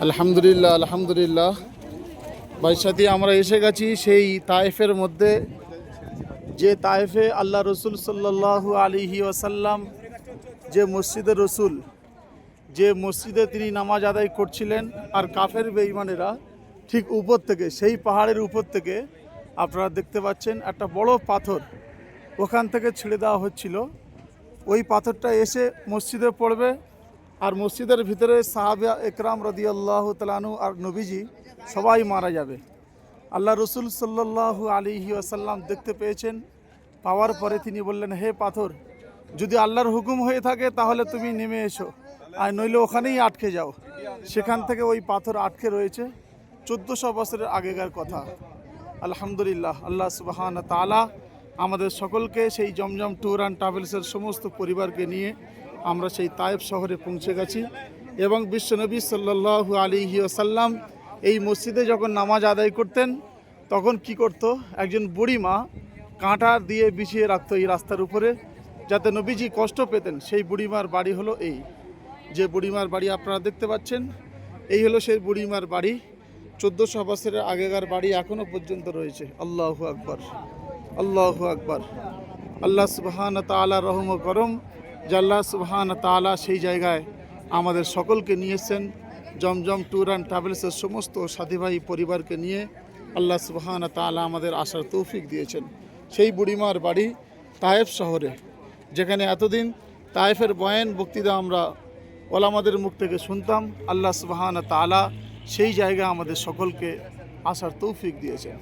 আলহামদুলিল্লাহ আলহামদুলিল্লাহ ভাই সাথী, আমরা এসে গেছি সেই তায়েফের মধ্যে, যে তায়েফে আল্লাহ রসুল সাল্লাল্লাহু আলাইহি ওয়াসাল্লাম যে মসজিদে রসুল, যে মসজিদে তিনি নামাজ আদায় করছিলেন, আর কাফের বেঈমানেরা ঠিক উপর থেকে, সেই পাহাড়ের উপর থেকে আপনারা দেখতে পাচ্ছেন একটা বড় পাথর ওখান থেকে ছেড়ে দেওয়া হচ্ছিল। ওই পাথরটা এসে মসজিদে পড়বে, আর মসজিদের ভিতরে সাহাবা একরাম রাদিয়াল্লাহু তাআলা আনহু আর নবীজি সবাই মারা যাবে। আল্লাহ রসুল সাল্লাল্লাহু আলাইহি ওয়াসাল্লাম দেখতে পেয়েছেন। পাওয়ার পরে তিনি বললেন, হে পাথর, যদি আল্লাহর হুকুম হয়ে থাকে তাহলে তুমি নেমে এসো, আর নইলে ওখানেই আটকে যাও। সেখান থেকে ওই পাথর আটকে রয়েছে। 1400 বছরের আগেকার কথা। আলহামদুলিল্লাহ, আল্লাহ সুবহানাহু ওয়া তাআলা আমাদের সকলকে সেই জমজম ট্যুর অ্যান্ড ট্রাভেলসের সমস্ত পরিবারকে নিয়ে আমরা সেই তায়েফ শহরে পৌঁছে গেছি। এবং বিশ্বনবী সাল্লাল্লাহু আলাইহি ওয়াসাল্লাম এই মসজিদে যখন নামাজ আদায় করতেন, তখন কি করত, একজন বুড়ি মা কাঁটা দিয়ে বিছিয়ে রাখতো এই রাস্তার উপরে, যাতে নবীজি কষ্ট পেতেন। সেই বুড়িমার বাড়ি হলো এই, যে বুড়িমার বাড়ি আপনারা দেখতে পাচ্ছেন, এই হলো সেই বুড়িমার বাড়ি। 1400 বছরের আগেকার বাড়ি এখনও পর্যন্ত রয়েছে। আল্লাহু আকবার, আল্লাহু আকবার। আল্লাহ সুবহানাহু ওয়া তাআলা রহম ও করম, যে আল্লাহ সুবহানাহু ওয়া তাআলা সেই জায়গায় আমাদের সকলকে নিয়েছেন। জমজম ট্যুর অ্যান্ড ট্রাভেলসের সমস্ত সাথী ভাই পরিবারকে নিয়ে আল্লাহ সুবহানাহু ওয়া তাআলা আমাদের আসার তৌফিক দিয়েছেন। সেই বুড়িমার বাড়ি তায়েফ শহরে, যেখানে এতদিন তায়েফের বয়ান বক্তৃতা আমরা ওলামাদের মুখ থেকে শুনতাম। আল্লাহ সুবহানাহু ওয়া তাআলা সেই জায়গায় আমাদের সকলকে আসার তৌফিক দিয়েছেন।